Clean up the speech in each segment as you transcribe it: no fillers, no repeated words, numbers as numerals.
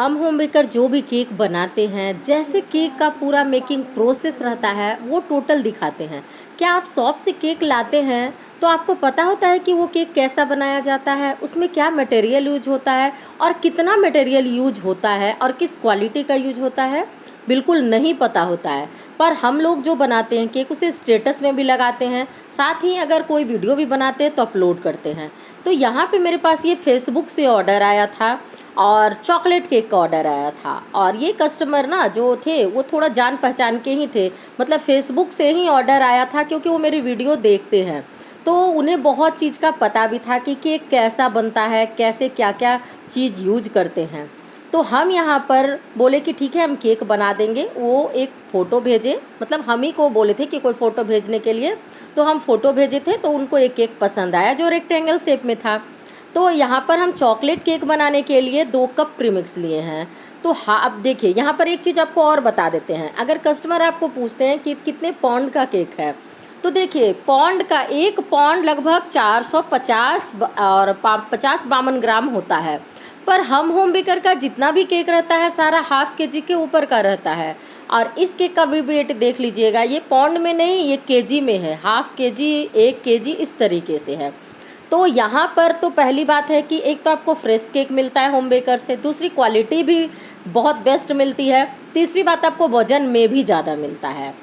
हम home baker जो भी केक बनाते हैं, जैसे केक का पूरा मेकिंग प्रोसेस रहता है वो टोटल दिखाते हैं। क्या आप शॉप से केक लाते हैं तो आपको पता होता है कि वो केक कैसा बनाया जाता है, उसमें क्या मटेरियल यूज होता है और कितना मटेरियल यूज होता है और किस क्वालिटी का यूज होता है? बिल्कुल नहीं पता होता है। पर हम लोग जो बनाते हैं केक उसे स्टेटस में भी लगाते हैं, साथ ही अगर कोई वीडियो भी बनाते हैं तो अपलोड करते हैं। तो यहाँ पे मेरे पास ये फेसबुक से ऑर्डर आया था और चॉकलेट केक का ऑर्डर आया था। और ये कस्टमर ना जो थे वो थोड़ा जान पहचान के ही थे, मतलब फेसबुक से ही ऑर्डर आया था क्योंकि वो मेरी वीडियो देखते हैं। तो उन्हें बहुत चीज़ का पता भी था कि केक कैसा बनता है, कैसे क्या क्या चीज़ यूज करते हैं। तो हम यहाँ पर बोले कि ठीक है हम केक बना देंगे। वो एक फ़ोटो भेजे, मतलब हम ही को बोले थे कि कोई फ़ोटो भेजने के लिए। तो हम फ़ोटो भेजे थे तो उनको एक केक पसंद आया जो रेक्टेंगल शेप में था। तो यहाँ पर हम चॉकलेट केक बनाने के लिए 2 कप प्रीमिक्स लिए हैं। तो हाँ, अब देखिए यहाँ पर एक चीज़ आपको और बता देते हैं। अगर कस्टमर आपको पूछते हैं कि कितने पाउंड का केक है, तो देखिए पाउंड का 1 पाउंड लगभग 450 और 50-52 ग्राम होता है। पर हम होम बेकर का जितना भी केक रहता है सारा हाफ केजी के ऊपर का रहता है। और इस केक का भी वेट देख लीजिएगा, ये पाउंड में नहीं, ये केजी में है। हाफ केजी, 1 केजी इस तरीके से है। तो यहाँ पर तो पहली बात है कि एक तो आपको फ्रेश केक मिलता है होम बेकर से, दूसरी क्वालिटी भी बहुत बेस्ट मिलती है, तीसरी बात आपको वज़न में भी ज़्यादा मिलता है।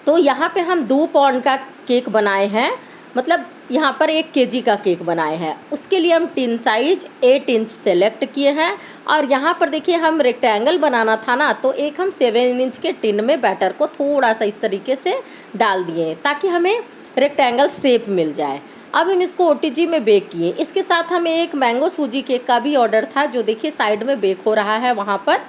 तो यहाँ पे हम 2 पाउंड का केक बनाए हैं, मतलब यहाँ पर 1 केजी का केक बनाए हैं। उसके लिए हम टिन साइज 8 इंच सेलेक्ट किए हैं। और यहाँ पर देखिए हम रेक्टेंगल बनाना था ना, तो एक हम 7 इंच के टिन में बैटर को थोड़ा सा इस तरीके से डाल दिए ताकि हमें रेक्टेंगल शेप मिल जाए। अब हम इसको ओटीजी में बेक किए। इसके साथ हमें एक मैंगो सूजी केक का भी ऑर्डर था जो देखिए साइड में बेक हो रहा है वहाँ पर।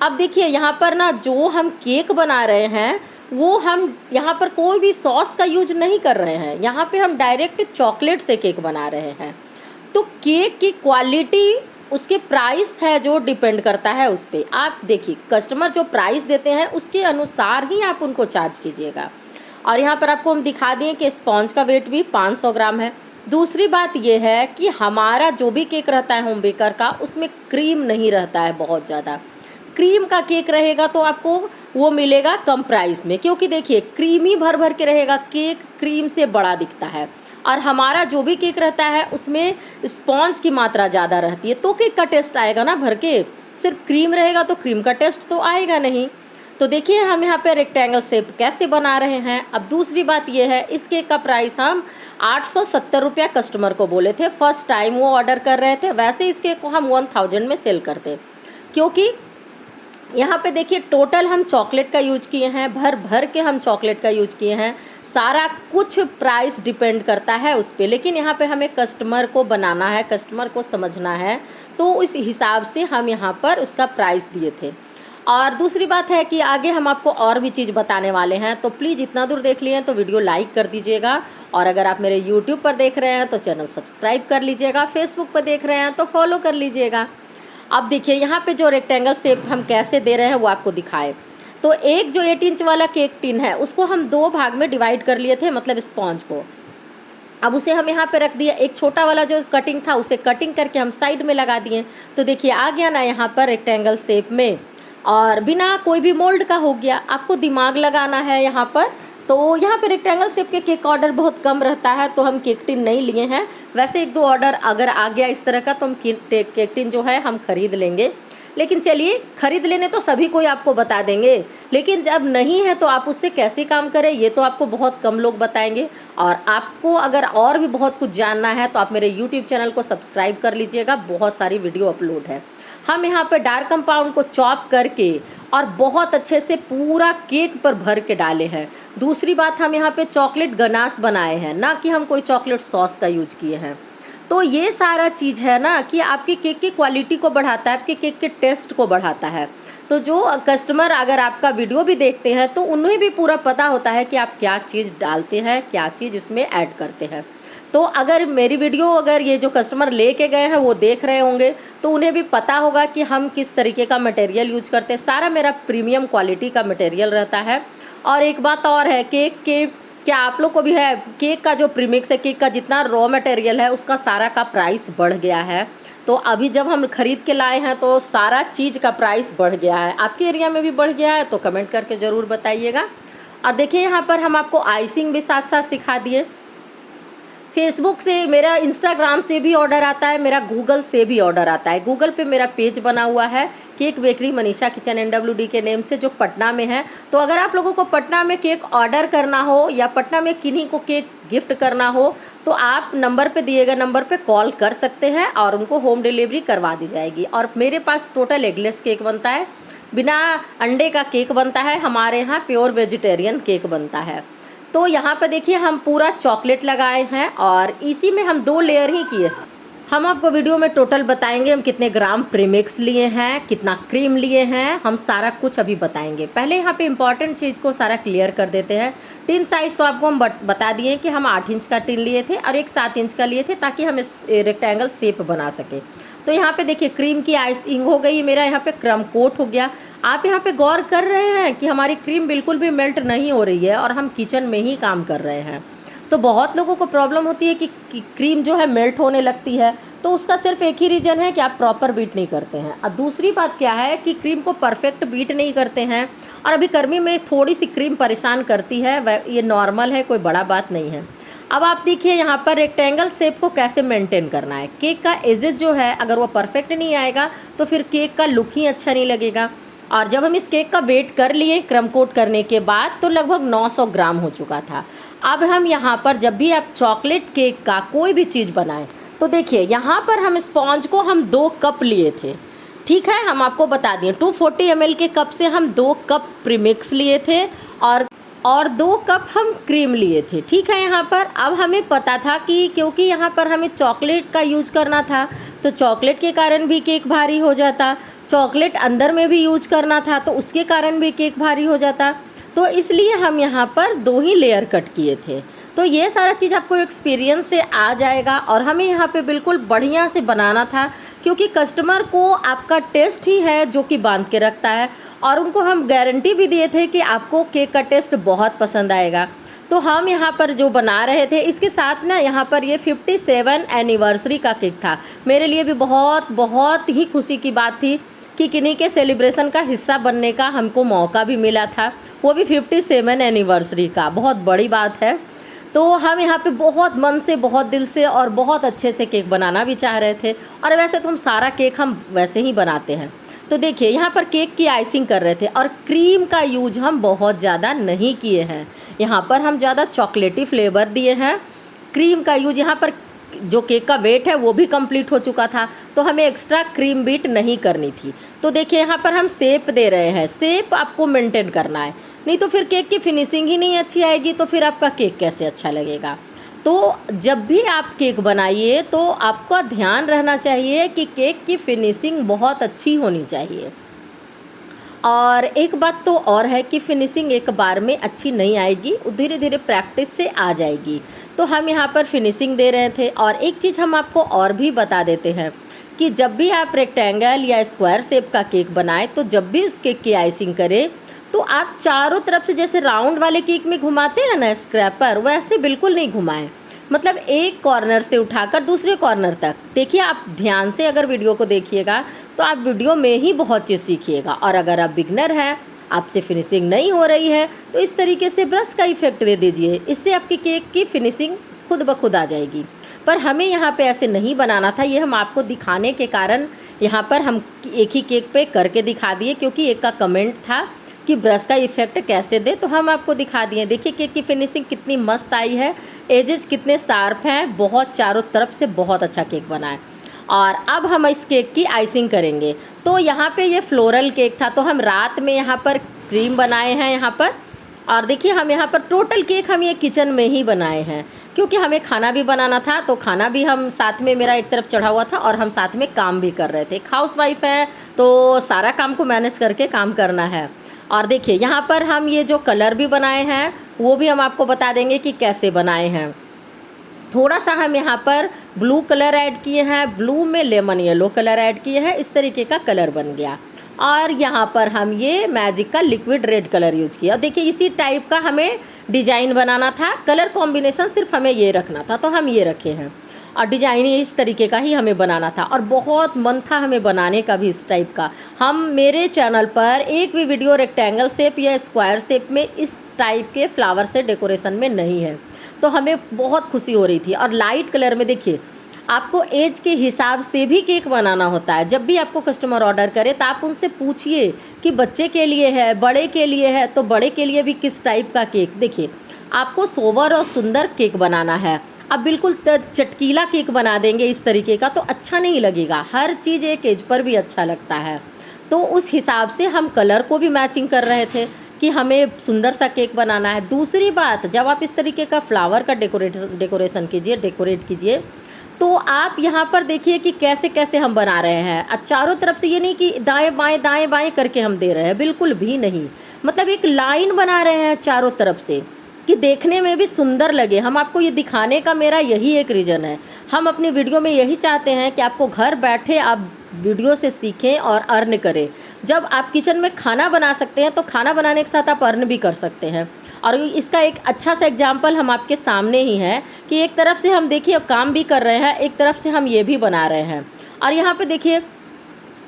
अब देखिए यहाँ पर ना जो हम केक बना रहे हैं वो हम यहाँ पर कोई भी सॉस का यूज नहीं कर रहे हैं, यहाँ पे हम डायरेक्ट चॉकलेट से केक बना रहे हैं। तो केक की क्वालिटी उसके प्राइस है जो डिपेंड करता है उस पर। आप देखिए कस्टमर जो प्राइस देते हैं उसके अनुसार ही आप उनको चार्ज कीजिएगा। और यहाँ पर आपको हम दिखा दें कि स्पॉन्ज का वेट भी 500 ग्राम है। दूसरी बात ये है कि हमारा जो भी केक रहता है होम बेकर का उसमें क्रीम नहीं रहता है बहुत ज़्यादा। क्रीम का केक रहेगा तो आपको वो मिलेगा कम प्राइस में, क्योंकि देखिए क्रीम ही भर भर के रहेगा, केक क्रीम से बड़ा दिखता है। और हमारा जो भी केक रहता है उसमें स्पॉन्ज की मात्रा ज़्यादा रहती है, तो केक का टेस्ट आएगा ना भर के। सिर्फ क्रीम रहेगा तो क्रीम का टेस्ट तो आएगा नहीं। तो देखिए हम यहाँ पे रेक्टेंगल शेप कैसे बना रहे हैं। अब दूसरी बात ये है, इस केक का प्राइस हम 870 रुपया कस्टमर को बोले थे, फर्स्ट टाइम वो ऑर्डर कर रहे थे। वैसे इस केक को हम 1000 में सेल करते, क्योंकि यहाँ पे देखिए टोटल हम चॉकलेट का यूज किए हैं, भर भर के हम चॉकलेट का यूज किए हैं। सारा कुछ प्राइस डिपेंड करता है उस पर, लेकिन यहाँ पे हमें कस्टमर को बनाना है, कस्टमर को समझना है, तो इस हिसाब से हम यहाँ पर उसका प्राइस दिए थे। और दूसरी बात है कि आगे हम आपको और भी चीज़ बताने वाले हैं, तो प्लीज़ इतना दूर देख लिए तो वीडियो लाइक कर दीजिएगा। और अगर आप मेरे यूट्यूब पर देख रहे हैं तो चैनल सब्सक्राइब कर लीजिएगा, फेसबुक पर देख रहे हैं तो फॉलो कर लीजिएगा। अब देखिए यहाँ पे जो रेक्टेंगल शेप हम कैसे दे रहे हैं वो आपको दिखाए। तो एक जो 8 इंच वाला केक टिन है उसको हम 2 भाग में डिवाइड कर लिए थे, मतलब स्पॉन्ज को। अब उसे हम यहाँ पे रख दिया। एक छोटा वाला जो कटिंग था उसे कटिंग करके हम साइड में लगा दिए। तो देखिए आ गया ना यहाँ पर रेक्टेंगल शेप में, और बिना कोई भी मोल्ड का हो गया। आपको दिमाग लगाना है यहाँ पर। तो यहाँ पे रेक्टेंगल शेप के केक ऑर्डर बहुत कम रहता है, तो हम केक टिन नहीं लिए हैं। वैसे 1-2 ऑर्डर अगर आ गया इस तरह का तो हम केक टिन जो है हम खरीद लेंगे। लेकिन चलिए, खरीद लेने तो सभी कोई आपको बता देंगे, लेकिन जब नहीं है तो आप उससे कैसे काम करें ये तो आपको बहुत कम लोग बताएंगे। और आपको अगर और भी बहुत कुछ जानना है तो आप मेरे यूट्यूब चैनल को सब्सक्राइब कर लीजिएगा, बहुत सारी वीडियो अपलोड है। हम यहाँ पे डार्क कंपाउंड को चॉप करके और बहुत अच्छे से पूरा केक पर भर के डाले हैं। दूसरी बात, हम यहाँ पे चॉकलेट गनाश बनाए हैं, ना कि हम कोई चॉकलेट सॉस का यूज किए हैं। तो ये सारा चीज़ है ना कि आपके केक की क्वालिटी को बढ़ाता है, आपके केक के टेस्ट को बढ़ाता है। तो जो कस्टमर अगर आपका वीडियो भी देखते हैं तो उन्हें भी पूरा पता होता है कि आप क्या चीज़ डालते हैं, क्या चीज़ उसमें ऐड करते हैं। तो अगर मेरी वीडियो अगर ये जो कस्टमर लेके गए हैं वो देख रहे होंगे तो उन्हें भी पता होगा कि हम किस तरीके का मटेरियल यूज करते हैं। सारा मेरा प्रीमियम क्वालिटी का मटेरियल रहता है। और एक बात और है, केक के क्या आप लोग को भी है, केक का जो प्रीमिक्स है, केक का जितना रॉ मटेरियल है उसका सारा का प्राइस बढ़ गया है। तो अभी जब हम खरीद के लाए हैं तो सारा चीज़ का प्राइस बढ़ गया है। आपके एरिया में भी बढ़ गया है तो कमेंट करके ज़रूर बताइएगा। और देखिए यहाँ पर हम आपको आइसिंग भी साथ साथ सिखा दिए। फेसबुक से, मेरा इंस्टाग्राम से भी ऑर्डर आता है, मेरा गूगल से भी ऑर्डर आता है। गूगल पे मेरा पेज बना हुआ है cake bakery Manisha kitchen NWD के नेम से, जो पटना में है। तो अगर आप लोगों को पटना में केक ऑर्डर करना हो या पटना में किन्हीं को केक गिफ्ट करना हो तो आप नंबर पे दिए गए नंबर पे कॉल कर सकते हैं और उनको होम डिलीवरी करवा दी जाएगी। और मेरे पास टोटल एगलेस केक बनता है, बिना अंडे का केक बनता है, हमारे यहाँ प्योर वेजिटेरियन केक बनता है। तो यहाँ पर देखिए हम पूरा चॉकलेट लगाए हैं और इसी में हम 2 लेयर ही किए हैं। हम आपको वीडियो में टोटल बताएंगे हम कितने ग्राम प्रीमिक्स लिए हैं, कितना क्रीम लिए हैं, हम सारा कुछ अभी बताएंगे। पहले यहाँ पे इम्पॉर्टेंट चीज़ को सारा क्लियर कर देते हैं। टिन साइज़ तो आपको हम बता दिए कि हम 8 इंच का टिन लिए थे और एक 7 इंच का लिए थे ताकि हम इस रेक्टेंगल शेप बना सके। तो यहाँ पे देखिए क्रीम की आइसिंग हो गई, मेरा यहाँ पे क्रम कोट हो गया। आप यहाँ पे गौर कर रहे हैं कि हमारी क्रीम बिल्कुल भी मेल्ट नहीं हो रही है और हम किचन में ही काम कर रहे हैं। तो बहुत लोगों को प्रॉब्लम होती है कि क्रीम जो है मेल्ट होने लगती है, तो उसका सिर्फ एक ही रीज़न है कि आप प्रॉपर बीट नहीं करते हैं। और दूसरी बात क्या है कि क्रीम को परफेक्ट बीट नहीं करते हैं और अभी गर्मी में थोड़ी सी क्रीम परेशान करती है, ये नॉर्मल है, कोई बड़ा बात नहीं है। अब आप देखिए यहाँ पर रेक्टेंगल शेप को कैसे मेंटेन करना है। केक का एजेस जो है अगर वो परफेक्ट नहीं आएगा तो फिर केक का लुक ही अच्छा नहीं लगेगा। और जब हम इस केक का वेट कर लिए क्रम कोट करने के बाद तो लगभग 900 ग्राम हो चुका था। अब हम यहाँ पर जब भी आप चॉकलेट केक का कोई भी चीज़ बनाएं तो देखिए यहाँ पर हम स्पॉन्ज को हम 2 कप लिए थे, ठीक है, हम आपको बता दिए 240 ml के कप से हम 2 कप प्रीमिक्स लिए थे और 2 कप हम क्रीम लिए थे, ठीक है। यहाँ पर अब हमें पता था कि क्योंकि यहाँ पर हमें चॉकलेट का यूज करना था तो चॉकलेट के कारण भी केक भारी हो जाता, चॉकलेट अंदर में भी यूज करना था तो उसके कारण भी केक भारी हो जाता, तो इसलिए हम यहाँ पर 2 ही लेयर कट किए थे। तो ये सारा चीज़ आपको एक्सपीरियंस से आ जाएगा। और हमें यहाँ पे बिल्कुल बढ़िया से बनाना था क्योंकि कस्टमर को आपका टेस्ट ही है जो कि बांध के रखता है और उनको हम गारंटी भी दिए थे कि आपको केक का टेस्ट बहुत पसंद आएगा। तो हम यहाँ पर जो बना रहे थे इसके साथ ना यहाँ पर ये 57 एनिवर्सरी का केक था। मेरे लिए भी बहुत बहुत ही खुशी की बात थी कि किन्हीं के सेलिब्रेशन का हिस्सा बनने का हमको मौका भी मिला था, वो भी 57 एनिवर्सरी का, बहुत बड़ी बात है। तो हम यहाँ पे बहुत मन से, बहुत दिल से और बहुत अच्छे से केक बनाना भी चाह रहे थे और वैसे तो हम सारा केक हम वैसे ही बनाते हैं। तो देखिए यहाँ पर केक की आइसिंग कर रहे थे और क्रीम का यूज हम बहुत ज़्यादा नहीं किए हैं, यहाँ पर हम ज़्यादा चॉकलेटी फ्लेवर दिए हैं। क्रीम का यूज यहाँ पर जो केक का वेट है वो भी कंप्लीट हो चुका था तो हमें एक्स्ट्रा क्रीम बीट नहीं करनी थी। तो देखिए यहाँ पर हम शेप दे रहे हैं, शेप आपको मेंटेन करना है, नहीं तो फिर केक की फिनिशिंग ही नहीं अच्छी आएगी तो फिर आपका केक कैसे अच्छा लगेगा। तो जब भी आप केक बनाइए तो आपका ध्यान रहना चाहिए कि केक की फिनिशिंग बहुत अच्छी होनी चाहिए। और एक बात तो और है कि फिनिशिंग एक बार में अच्छी नहीं आएगी, धीरे धीरे प्रैक्टिस से आ जाएगी। तो हम यहाँ पर फिनिशिंग दे रहे थे। और एक चीज़ हम आपको और भी बता देते हैं कि जब भी आप रेक्टेंगल या स्क्वायर शेप का केक बनाएं तो जब भी उस केक की आइसिंग करें तो आप चारों तरफ से जैसे राउंड वाले केक में घुमाते हैं ना स्क्रैपर, वैसे बिल्कुल नहीं घुमाएं। मतलब एक कॉर्नर से उठाकर दूसरे कॉर्नर तक। देखिए आप ध्यान से अगर वीडियो को देखिएगा तो आप वीडियो में ही बहुत चीज़ सीखिएगा। और अगर आप बिगनर हैं, आपसे फिनिशिंग नहीं हो रही है तो इस तरीके से ब्रश का इफेक्ट दे दीजिए, इससे आपकी केक की फिनिशिंग खुद ब खुद आ जाएगी। पर हमें यहाँ पे ऐसे नहीं बनाना था, ये हम आपको दिखाने के कारण यहाँ पर हम एक ही केक पे करके दिखा दिए क्योंकि एक का कमेंट था कि ब्रश का इफेक्ट कैसे दे, तो हम आपको दिखा दिए। देखिए केक की फिनिशिंग कितनी मस्त आई है, एजेस कितने शार्प हैं, बहुत चारों तरफ से बहुत अच्छा केक बना है। और अब हम इस केक की आइसिंग करेंगे। तो यहाँ पे ये फ्लोरल केक था तो हम रात में यहाँ पर क्रीम बनाए हैं यहाँ पर। और देखिए हम यहाँ पर टोटल केक हम ये किचन में ही बनाए हैं क्योंकि हमें खाना भी बनाना था, तो खाना भी हम साथ में, मेरा एक तरफ चढ़ा हुआ था और हम साथ में काम भी कर रहे थे। हाउसवाइफ है तो सारा काम को मैनेज करके काम करना है। और देखिए यहाँ पर हम ये जो कलर भी बनाए हैं वो भी हम आपको बता देंगे कि कैसे बनाए हैं। थोड़ा सा हम यहाँ पर ब्लू कलर ऐड किए हैं, ब्लू में लेमन येलो कलर ऐड किए हैं, इस तरीके का कलर बन गया। और यहाँ पर हम ये मैजिक का लिक्विड रेड कलर यूज किया। और देखिए इसी टाइप का हमें डिज़ाइन बनाना था, कलर कॉम्बिनेशन सिर्फ हमें ये रखना था तो हम ये रखे हैं। और डिजाइन इस तरीके का ही हमें बनाना था और बहुत मन था हमें बनाने का भी इस टाइप का। हम मेरे चैनल पर एक भी वीडियो रेक्टेंगल शेप या स्क्वायर शेप में इस टाइप के फ्लावर से डेकोरेशन में नहीं है, तो हमें बहुत खुशी हो रही थी। और लाइट कलर में देखिए, आपको एज के हिसाब से भी केक बनाना होता है। जब भी आपको कस्टमर ऑर्डर करे तो आप उनसे पूछिए कि बच्चे के लिए है, बड़े के लिए है, तो बड़े के लिए भी किस टाइप का केक। देखिए, आपको सोबर और सुंदर केक बनाना है, अब बिल्कुल चटकीला केक बना देंगे इस तरीके का तो अच्छा नहीं लगेगा। हर चीज़ एक एज पर भी अच्छा लगता है, तो उस हिसाब से हम कलर को भी मैचिंग कर रहे थे कि हमें सुंदर सा केक बनाना है। दूसरी बात, जब आप इस तरीके का फ्लावर का डेकोरेट कीजिए तो आप यहाँ पर देखिए कि कैसे कैसे हम बना रहे हैं। चारों तरफ से ये नहीं कि दाएं बाएं करके हम दे रहे हैं, बिल्कुल भी नहीं। मतलब एक लाइन बना रहे हैं चारों तरफ से कि देखने में भी सुंदर लगे। हम आपको ये दिखाने का मेरा यही एक रीज़न है। हम अपनी वीडियो में यही चाहते हैं कि आपको घर बैठे आप वीडियो से सीखें और अर्न करें। जब आप किचन में खाना बना सकते हैं तो खाना बनाने के साथ आप अर्न भी कर सकते हैं। और इसका एक अच्छा सा एग्जाम्पल हम आपके सामने ही है कि एक तरफ से हम देखिए काम भी कर रहे हैं, एक तरफ से हम ये भी बना रहे हैं। और यहाँ पे देखिए,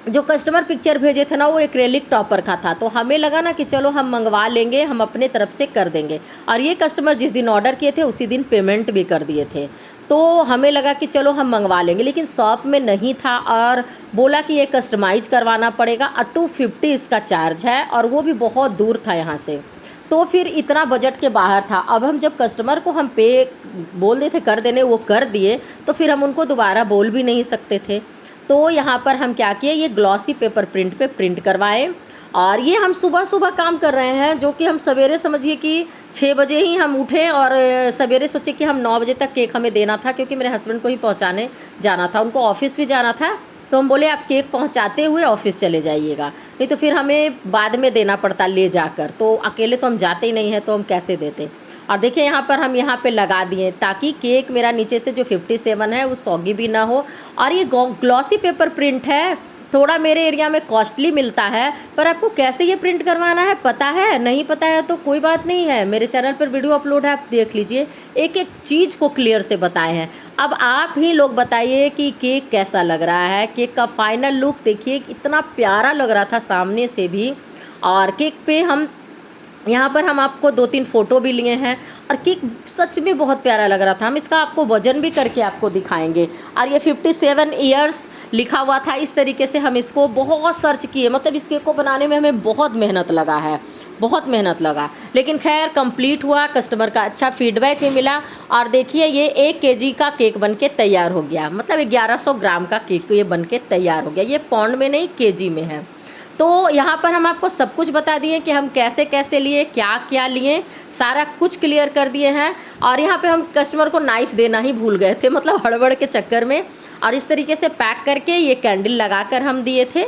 जो कस्टमर पिक्चर भेजे थे ना, वो एक्रेलिक टॉपर का था, तो हमें लगा ना कि चलो हम मंगवा लेंगे, हम अपने तरफ से कर देंगे। और ये कस्टमर जिस दिन ऑर्डर किए थे उसी दिन पेमेंट भी कर दिए थे, तो हमें लगा कि चलो हम मंगवा लेंगे। लेकिन शॉप में नहीं था और बोला कि ये कस्टमाइज़ करवाना पड़ेगा और 250 इसका चार्ज है, और वो भी बहुत दूर था यहाँ से, तो फिर इतना बजट के बाहर था। अब हम जब कस्टमर को हम पे बोल देते कर देने, वो कर दिए, तो फिर हम उनको दोबारा बोल भी नहीं सकते थे। तो यहाँ पर हम क्या किए, ये ग्लॉसी पेपर प्रिंट पे प्रिंट करवाए। और ये हम सुबह सुबह काम कर रहे हैं, जो कि हम सवेरे समझिए कि 6 बजे ही हम उठे और सवेरे सोचे कि हम 9 बजे तक केक हमें देना था, क्योंकि मेरे हस्बैंड को ही पहुँचाने जाना था, उनको ऑफिस भी जाना था। तो हम बोले आप केक पहुंचाते हुए ऑफिस चले जाइएगा, नहीं तो फिर हमें बाद में देना पड़ता ले जाकर, तो अकेले तो हम जाते ही नहीं हैं, तो हम कैसे देते। और देखिए यहाँ पर हम यहाँ पे लगा दिए ताकि केक मेरा नीचे से जो 57 है वो सॉगी भी ना हो। और ये ग्लॉसी पेपर प्रिंट है, थोड़ा मेरे एरिया में कॉस्टली मिलता है, पर आपको कैसे ये प्रिंट करवाना है पता है? नहीं पता है तो कोई बात नहीं है, मेरे चैनल पर वीडियो अपलोड है, आप देख लीजिए, एक एक चीज़ को क्लियर से बताए हैं। अब आप ही लोग बताइए कि केक कैसा लग रहा है। केक का फाइनल लुक देखिए, इतना प्यारा लग रहा था सामने से भी। और केक पे हम यहाँ पर हम आपको 2-3 फ़ोटो भी लिए हैं, और केक सच में बहुत प्यारा लग रहा था। हम इसका आपको वजन भी करके आपको दिखाएंगे। और ये 57 ईयर्स लिखा हुआ था, इस तरीके से हम इसको बहुत सर्च किए, मतलब इस केक को बनाने में हमें बहुत मेहनत लगा है, बहुत मेहनत लगा, लेकिन खैर कंप्लीट हुआ। कस्टमर का अच्छा फीडबैक भी मिला। और देखिए ये 1 केजी का केक बन के तैयार हो गया, मतलब 1100 ग्राम का केक ये बन के तैयार हो गया। ये पाउंड में नहीं, केजी में है। तो यहाँ पर हम आपको सब कुछ बता दिए कि हम कैसे कैसे लिए, क्या क्या लिए, सारा कुछ क्लियर कर दिए हैं। और यहाँ पे हम कस्टमर को नाइफ़ देना ही भूल गए थे, मतलब हड़बड़ के चक्कर में। और इस तरीके से पैक करके ये कैंडल लगाकर हम दिए थे।